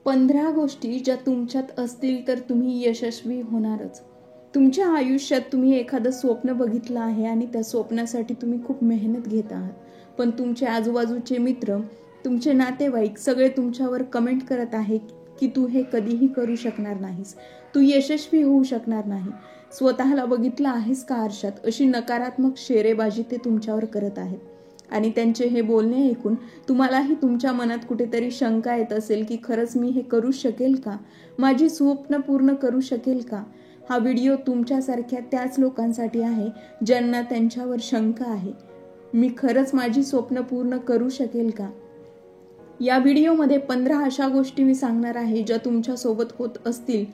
15 गोष्टी ज्या तुमच्यात असतील तर तुम्ही यशस्वी होणारच. तुमच्या आयुष्यात तुम्ही एखादं स्वप्न बघितलं आहे आणि त्या स्वप्नासाठी तुम्ही खूप मेहनत घेत आहात, पण तुमचे आजूबाजूचे मित्र, तुमचे नातेवाईक सगळे तुमच्यावर कमेंट करत आहे की तू हे कधीही करू शकणार नाहीस, तू यशस्वी होऊ शकणार नाही, स्वतःला बघितलं आहेस का आरशात, अशी नकारात्मक शेरेबाजी ते तुमच्यावर करत आहेत. आणि त्यांचे हे बोलणे ऐकून तुम्हालाही तुमच्या मनात कुठेतरी शंका येत असेल की खरंच मी हे करू शकेल का, माझी स्वप्न पूर्ण करू शकेल का. हा व्हिडिओ तुमच्यासारख्या त्याच लोकांसाठी आहे ज्यांना त्यांच्यावर शंका आहे, मी खरंच माझी स्वप्न पूर्ण करू शकेल का. या व्हिडिओमध्ये 15 अशा गोष्टी मी सांगणार आहे ज्या तुमच्या सोबत होत असतील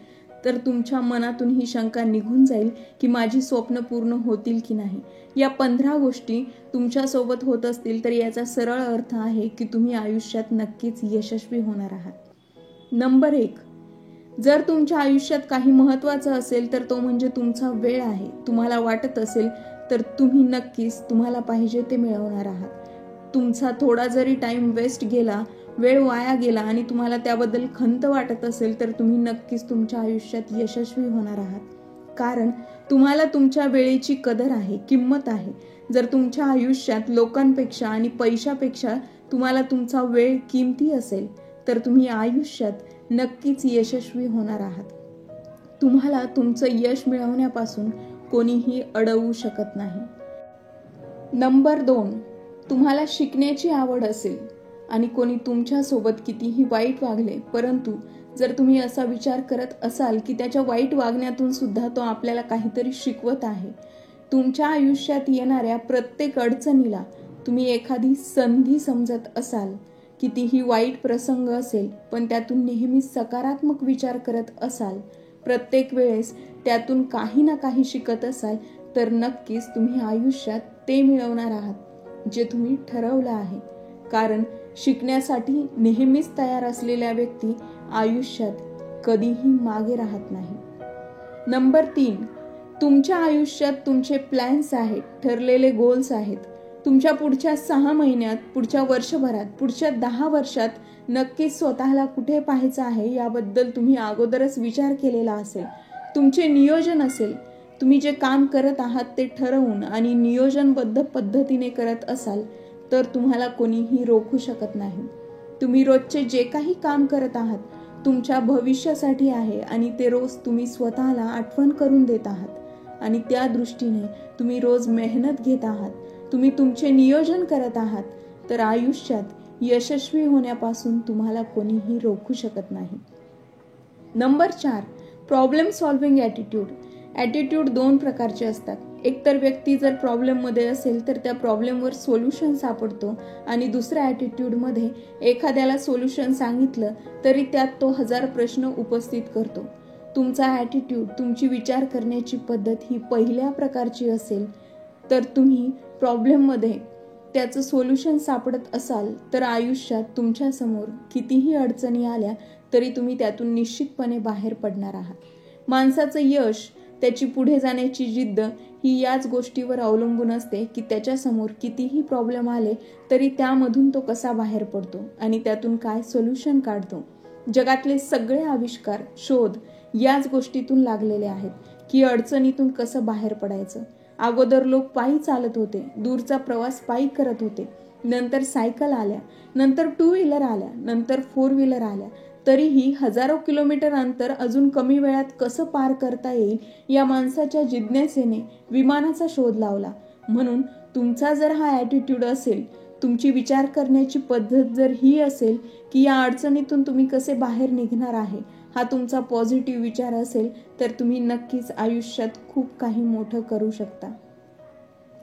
तर तुमच्या मनातून ही शंका निघून जाईल की माझी स्वप्न पूर्ण होतील की नाही. या 15 गोष्टी तुमच्या सोबत होत असतील तर याचा सरळ अर्थ आहे की तुम्ही आयुष्यात नक्कीच यशस्वी होणार आहात. नंबर 1, जर तुमच्या आयुष्यात काही महत्त्वाचं असेल तर तो म्हणजे तुमचा वेळ आहे. तुम्हाला वाटत असेल तर तुम्ही नक्कीच तुम्हाला पाहिजे ते मिळवणार आहात. तुमचा थोडा जरी टाइम वेस्ट गेला, वेळ वाया गेला आणि तुम्हाला त्याबद्दल खंत वाटत असेल तर तुम्ही नक्कीच तुमच्या आयुष्यात यशस्वी होणार आहात. कारण तुम्हाला तुमच्या वेळेची कदर आहे, किंमत आहे. जर तुमच्या आयुष्यात लोकांपेक्षा आणि पैशापेक्षा तुम्हाला तुमचा वेळ किमती असेल तर तुम्ही आयुष्यात नक्कीच यशस्वी होणार आहात. तुम्हाला तुमचं यश मिळवण्यापासून कोणीही अडवू शकत नाही. नंबर 2, तुम्हाला शिकण्याची आवड असेल आणि कोणी तुमच्यासोबत कितीही वाईट वागले, परंतु जर तुम्ही असा विचार करत असाल की त्याच्या वाईट वागण्यातून सुद्धा तो आपल्याला काहीतरी शिकवत आहे, तुमच्या आयुष्यात येणाऱ्या प्रत्येक अडचणीला तुम्ही एखादी संधी समजत असाल, कितीही वाईट प्रसंग असेल पण त्यातून नेहमी सकारात्मक विचार करत असाल, प्रत्येक वेळेस त्यातून काही ना काही शिकत असाल तर नक्कीच तुम्ही आयुष्यात ते मिळवणार आहात जे तुम्ही ठरवलं आहे. कारण शिकण्यासाठी नेहमीच तयार असलेल्या व्यक्ती आयुष्यात कधीही मागे राहत नाही. नंबर 3, तुमच्या आयुष्यात तुमचे प्लॅन्स आहेत, ठरलेले गोल्स आहेत. तुमच्या पुढच्या 6 महिन्यात, पुढच्या वर्षभरात, पुढच्या 10 वर्षात नक्कीच स्वतःला कुठे पाहायचं आहे याबद्दल तुम्ही अगोदरच विचार केलेला असेल. तुमचे नियोजन असेल, तुम्ही जे काम करत आहात ते ठरवून आणि नियोजनबद्ध पद्धतीने करत असाल तर तुम्हाला कोणीही रोखू शकत नाही. तुम्ही रोजचे जे काही काम करत आहात तुमच्या भविष्यासाठी आहे आणि ते रोज तुम्ही स्वतःला आठवण करून देत आहात आणि त्या दृष्टीने तुम्ही रोज मेहनत घेत आहात, तुम्ही तुमचे नियोजन करत आहात तर आयुष्यात यशस्वी होण्यापासून तुम्हाला कोणीही रोखू शकत नाही. Number 4, problem solving attitude. Attitude 2 प्रकारचे असतात. एकतर व्यक्ती जर प्रॉब्लेममध्ये असेल तर त्या प्रॉब्लेमवर सोल्युशन सापडतो आणि दुसऱ्या ॲटिट्यूडमध्ये एखाद्याला सोल्युशन सांगितलं तरी त्यात तो 1000 प्रश्न उपस्थित करतो. तुमचा ॲटिट्यूड, तुमची विचार करण्याची पद्धत ही पहिल्या प्रकारची असेल तर तुम्ही प्रॉब्लेममध्ये त्याचं सोल्युशन सापडत असाल तर आयुष्यात तुमच्यासमोर कितीही अडचणी आल्या तरी तुम्ही त्यातून निश्चितपणे बाहेर पडणार आहात. माणसाचं यश, त्याची पुढे जाण्याची जिद्द ही याच गोष्टीवर अवलंबून असते की त्याच्यासमोर कितीही प्रॉब्लेम आले तरी त्यामधून तो कसा बाहेर पडतो आणि त्यातून काय सोल्युशन काढतो. जगातले सगळे आविष्कार, शोध याच गोष्टीतून लागलेले आहेत की अडचणीतून कसं बाहेर पडायचं. अगोदर लोक पायी चालत होते, दूरचा प्रवास पायी करत होते, नंतर सायकल आल्या, नंतर 2 व्हीलर आल्या, नंतर 4 व्हीलर आल्या. तरीही हजारो किलोमीटर अंतर अजून कमी वेळात कसं पार करता येईल या माणसाच्या जिज्ञासेने विमानाचा शोध लावला. म्हणून तुमचा जर हा ॲटिट्यूड असेल, तुमची विचार करण्याची पद्धत जर ही असेल की या अडचणीतून तुम्ही कसे बाहेर निघणार आहे, हा तुमचा पॉझिटिव्ह विचार असेल तर तुम्ही नक्कीच आयुष्यात खूप काही मोठं करू शकता.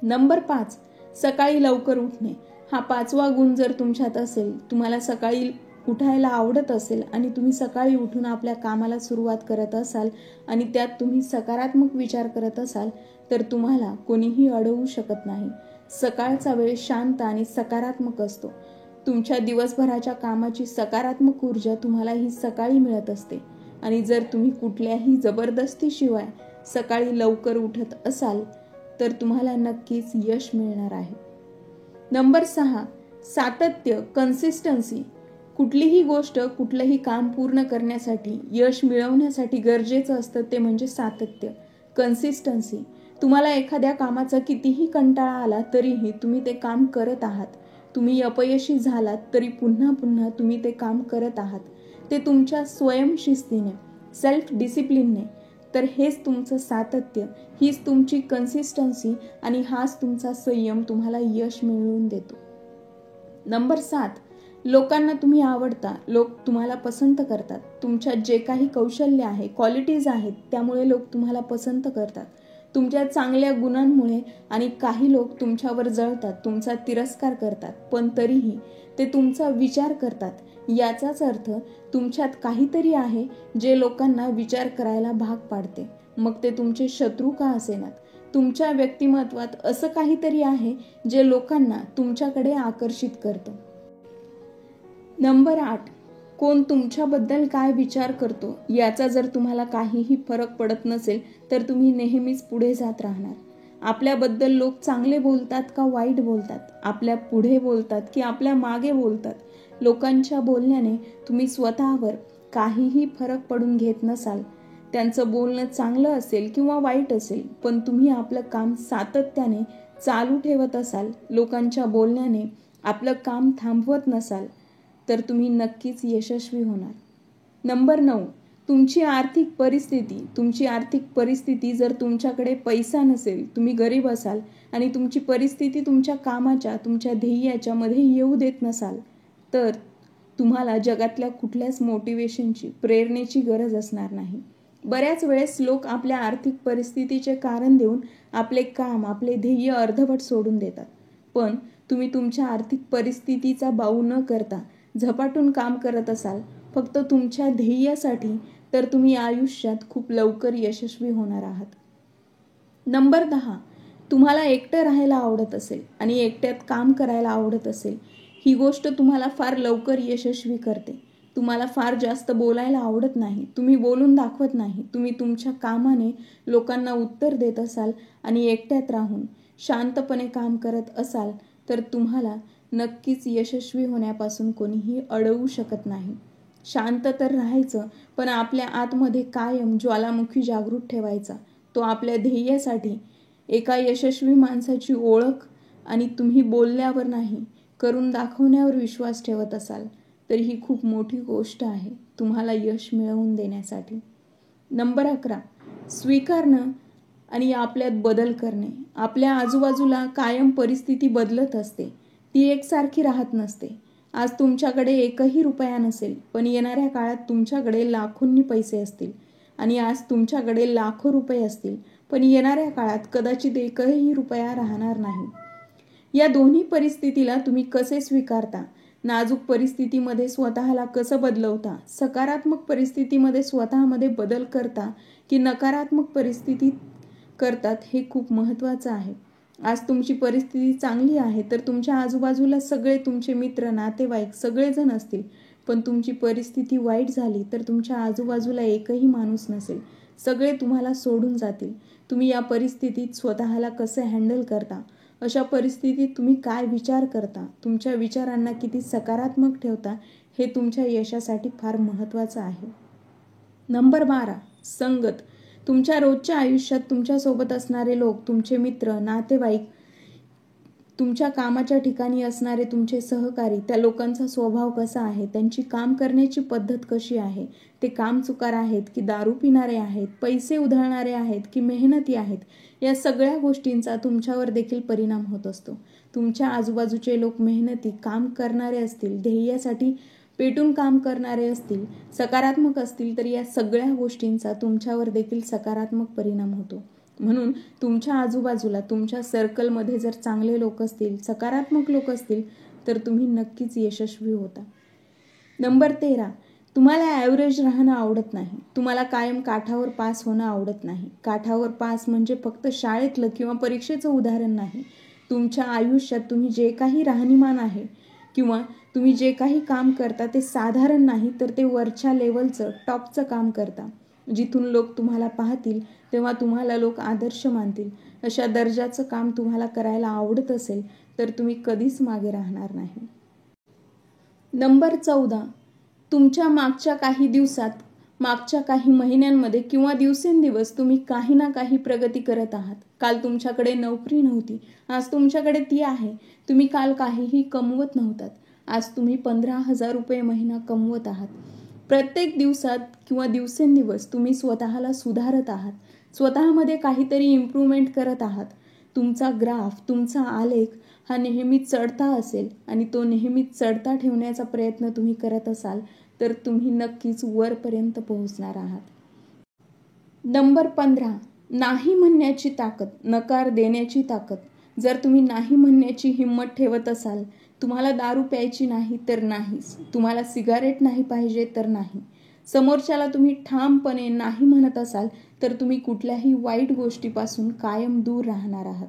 नंबर 5, सकाळी लवकर उठणे. हा 5वा गुण जर तुमच्यात असेल, तुम्हाला सकाळी उठायला आवडत असेल आणि तुम्ही सकाळी उठून आपल्या कामाला सुरुवात करत असाल आणि त्यात तुम्ही सकारात्मक विचार करत असाल तर तुम्हाला कोणीही अडवू शकत नाही. सकाळचा वेळ शांत आणि सकारात्मक असतो. तुमच्या दिवसभराच्या कामाची सकारात्मक ऊर्जा तुम्हाला ही सकाळी मिळत असते आणि जर तुम्ही कुठल्याही जबरदस्तीशिवाय सकाळी लवकर उठत असाल तर तुम्हाला नक्कीच यश मिळणार आहे. नंबर 6, सातत्य, कन्सिस्टन्सी. कुठलीही गोष्ट, कुठलंही काम पूर्ण करण्यासाठी, यश मिळवण्यासाठी गरजेचं असतं ते म्हणजे सातत्य, कन्सिस्टन्सी. तुम्हाला एखाद्या कामाचा कितीही कंटाळा आला तरीही तुम्ही ते काम करत आहात. तुम्ही अपयशी झालात तरी पुन्हा पुन्हा तुम्ही ते काम करत आहात. ते तुमच्या स्वयंशिस्तीने, सेल्फ डिसिप्लिनने. तर हेच तुमचं सातत्य, हीच तुमची कन्सिस्टन्सी आणि हाच तुमचा संयम तुम्हाला यश मिळवून देतो. नंबर 7, लोकांना तुम्ही आवडता. लोक तुम्हाला पसंत करतात. तुमच्यात जे काही कौशल्य आहे, क्वालिटीज आहेत, त्यामुळे लोक तुम्हाला पसंत करतात. तुमच्या चांगल्या गुणांमुळे. आणि काही लोक तुमच्यावर जळतात, तुमचा तिरस्कार करतात, पण तरीही ते तुमचा विचार करतात. याचाच अर्थ तुमच्यात काहीतरी आहे जे लोकांना विचार करायला भाग पाडते. मग ते तुमचे शत्रू का असेनात. तुमच्या व्यक्तिमत्वात असं काहीतरी आहे जे लोकांना तुमच्याकडे आकर्षित करतं. नंबर 8, कोण तुमच्याबद्दल काय विचार करतो याचा जर तुम्हाला काहीही फरक पडत नसेल तर तुम्ही नेहमीच पुढे जात राहणार. आपल्याबद्दल लोक चांगले बोलतात का वाईट बोलतात, आपल्या पुढे बोलतात की आपल्या मागे बोलतात, लोकांच्या बोलण्याने तुम्ही स्वतःवर काहीही फरक पडून घेत नसाल. त्यांचं बोलणं चांगलं असेल किंवा वाईट असेल, पण तुम्ही आपलं काम सातत्याने चालू ठेवत असाल, लोकांच्या बोलण्याने आपलं काम थांबवत नसाल, तर तुम्ही नक्कीच यशस्वी होणार. नंबर 9, तुमची आर्थिक परिस्थिती जर तुमच्याकडे पैसा नसेल, तुम्ही गरीब असाल आणि तुमची परिस्थिती तुमच्या कामाच्या, तुमच्या ध्येयाच्या मध्ये येऊ देत नसाल, तर तुम्हाला जगातल्या कुठल्याच मोटिवेशनची, प्रेरणेची गरज असणार नाही. बऱ्याच वेळेस लोक आपल्या आर्थिक परिस्थितीचे कारण देऊन आपले काम, आपले ध्येय अर्धवट सोडून देतात. पण तुम्ही तुमच्या आर्थिक परिस्थितीचा बाऊ न करता झपाटून काम करत असाल फक्त तुमच्या ध्येयासाठी, तर तुम्ही आयुष्यात खूप लवकर यशस्वी होणार आहात. नंबर 10, तुम्हाला एकटं राहायला आवडत असेल आणि एकट्यात काम करायला आवडत असेल, ही गोष्ट तुम्हाला फार लवकर यशस्वी करते. तुम्हाला फार जास्त बोलायला आवडत नाही, तुम्ही बोलून दाखवत नाही, तुम्ही तुमच्या कामाने लोकांना उत्तर देत असाल आणि एकट्यात राहून शांतपणे काम करत असाल, तर तुम्हाला नक्कीच यशस्वी होण्यापासून कोणीही अडवू शकत नाही. शांत तर राहायचं, पण आपल्या आतमध्ये कायम ज्वालामुखी जागृत ठेवायचा. तो आपल्या ध्येयासाठी. एका यशस्वी माणसाची ओळख आणि तुम्ही बोलल्यावर नाही, करून दाखवण्यावर विश्वास ठेवत असाल, तर ही खूप मोठी गोष्ट आहे तुम्हाला यश मिळवून देण्यासाठी. नंबर 11, स्वीकारणं आणि आपल्यात बदल करणे. आपल्या आजूबाजूला कायम परिस्थिती बदलत असते, ती एकसारखी राहत नसते. आज तुमच्याकडे एकही रुपया नसेल, पण येणाऱ्या काळात तुमच्याकडे लाखोंनी पैसे असतील. आणि आज तुमच्याकडे लाखो रुपये असतील, पण येणाऱ्या काळात कदाचित एकही रुपया राहणार नाही. या दोन्ही परिस्थितीला तुम्ही कसे स्वीकारता, नाजूक परिस्थितीमध्ये स्वतःला कसं बदलवता, सकारात्मक परिस्थितीमध्ये स्वतःमध्ये बदल करता की नकारात्मक परिस्थितीत करतात, हे खूप महत्त्वाचं आहे. आज तुमची परिस्थिती चांगली आहे तर तुमच्या आजूबाजूला सगळे तुमचे मित्र, नातेवाईक सगळेजण असतील, पण तुमची परिस्थिती वाईट झाली तर तुमच्या आजूबाजूला एकही माणूस नसेल, सगळे तुम्हाला सोडून जातील. तुम्ही या परिस्थितीत स्वतःला कसं हँडल करता, अशा परिस्थितीत तुम्ही काय विचार करता, तुमच्या विचारांना किती सकारात्मक ठेवता, हे तुमच्या यशासाठी फार महत्त्वाचं आहे. नंबर 12, संगत. तुमच्या रोजच्या आयुष्यात तुमच्यासोबत असणारे लोक, तुमचे मित्र, नातेवाईक, तुमच्या कामाच्या ठिकाणी असणारे तुमचे सहकारी, त्या लोकांचा स्वभाव कसा आहे, त्यांची काम करण्याची पद्धत कशी आहे, ते कामचुकार आहेत की दारू पिणारे आहेत, पैसे उधळणारे आहेत की मेहनती आहेत, या सगळ्या गोष्टींचा तुमच्यावर देखील परिणाम होत असतो. तुमच्या आजूबाजूचे लोक मेहनती, काम करणारे असतील, ध्येयासाठी पेटून काम करणारे असतील, सकारात्मक असतील, तर या सगळ्या गोष्टींचा तुमच्यावर देखील सकारात्मक परिणाम होतो. म्हणून तुमच्या आजूबाजूला, तुमच्या सर्कलमध्ये जर चांगले लोक असतील, सकारात्मक लोक असतील, तर तुम्ही नक्कीच यशस्वी होता. नंबर 13, तुम्हाला ॲव्हरेज राहणं आवडत नाही. तुम्हाला कायम काठावर पास होणं आवडत नाही. काठावर पास म्हणजे फक्त शाळेतलं किंवा परीक्षेचं उदाहरण नाही. तुमच्या आयुष्यात तुम्ही जे काही राहणीमान आहे किंवा तुम्ही जे काही काम करता ते साधारण नाही, तर ते वरच्या लेवलचं, टॉपचं काम करता. जिथून लोक तुम्हाला पाहतील तेव्हा तुम्हाला लोक आदर्श मानतील. अशा दर्जाचं काम तुम्हाला करायला आवडत असेल तर तुम्ही कधीच मागे राहणार नाही. नंबर 14, तुमच्या मागच्या काही दिवसात, मागच्या काही महिन्यांमध्ये किंवा दिवसेंदिवस तुम्ही काही ना काही प्रगती करत आहात. काल तुमच्याकडे नोकरी नव्हती, आज तुमच्याकडे ती आहे. तुम्ही काल काहीही कमवत नव्हतात, आज तुम्ही 15,000 रुपये महिना कमवत आहात. प्रत्येक दिवसात किंवा दिवसेंदिवस तुम्ही स्वतःला सुधारत आहात, स्वतःमध्ये काहीतरी इम्प्रूव्हमेंट करत आहात. तुमचा ग्राफ, तुमचा आलेख हा नेहमी चढता असेल आणि तो नेहमी चढता ठेवण्याचा प्रयत्न तुम्ही करत असाल तर तुम्ही नक्कीच वरपर्यंत पोहोचणार आहात. नंबर 15, नाही म्हणण्याची ताकद, नकार देण्याची ताकद. जर तुम्ही नाही म्हणण्याची हिंमत ठेवत असाल, तुम्हाला दारू प्यायची नाही तर नाहीच, तुम्हाला सिगारेट नाही पाहिजे तर नाही, समोरच्याला तुम्ही ठामपणे नाही म्हणत असाल तर तुम्ही कुठल्याही वाईट गोष्टीपासून कायम दूर राहणार आहात.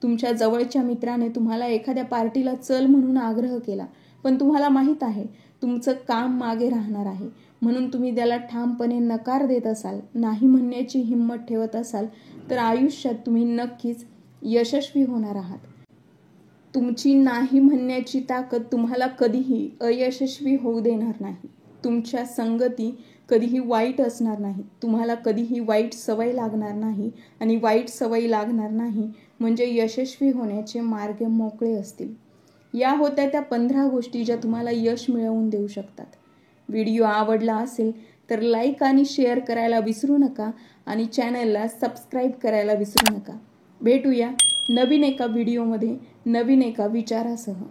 तुमच्या जवळच्या मित्राने तुम्हाला एखाद्या पार्टीला चल म्हणून आग्रह केला, पण तुम्हाला माहीत आहे तुमचं काम मागे राहणार आहे, म्हणून तुम्ही त्याला ठामपणे नकार देत असाल, नाही म्हणण्याची हिंमत ठेवत असाल तर आयुष्यात तुम्ही नक्कीच यशस्वी होणार आहात. तुमची नाही म्हणण्याची ताकद तुम्हाला कधीही अयशस्वी होऊ देणार नाही. तुमच्या संगती कधीही वाईट असणार नाही, तुम्हाला कधीही वाईट सवय लागणार नाही आणि वाईट सवय लागणार नाही म्हणजे यशस्वी होण्याचे मार्ग मोकळे असतील. या होत्या त्या 15 गोष्टी ज्या तुम्हाला यश मिळवून देऊ शकतात. व्हिडिओ आवडला असेल तर लाईक आणि शेअर करायला विसरू नका आणि चॅनलला सबस्क्राईब करायला विसरू नका. भेटूया नवीन एका व्हिडिओमध्ये नवीन एका विचारासह.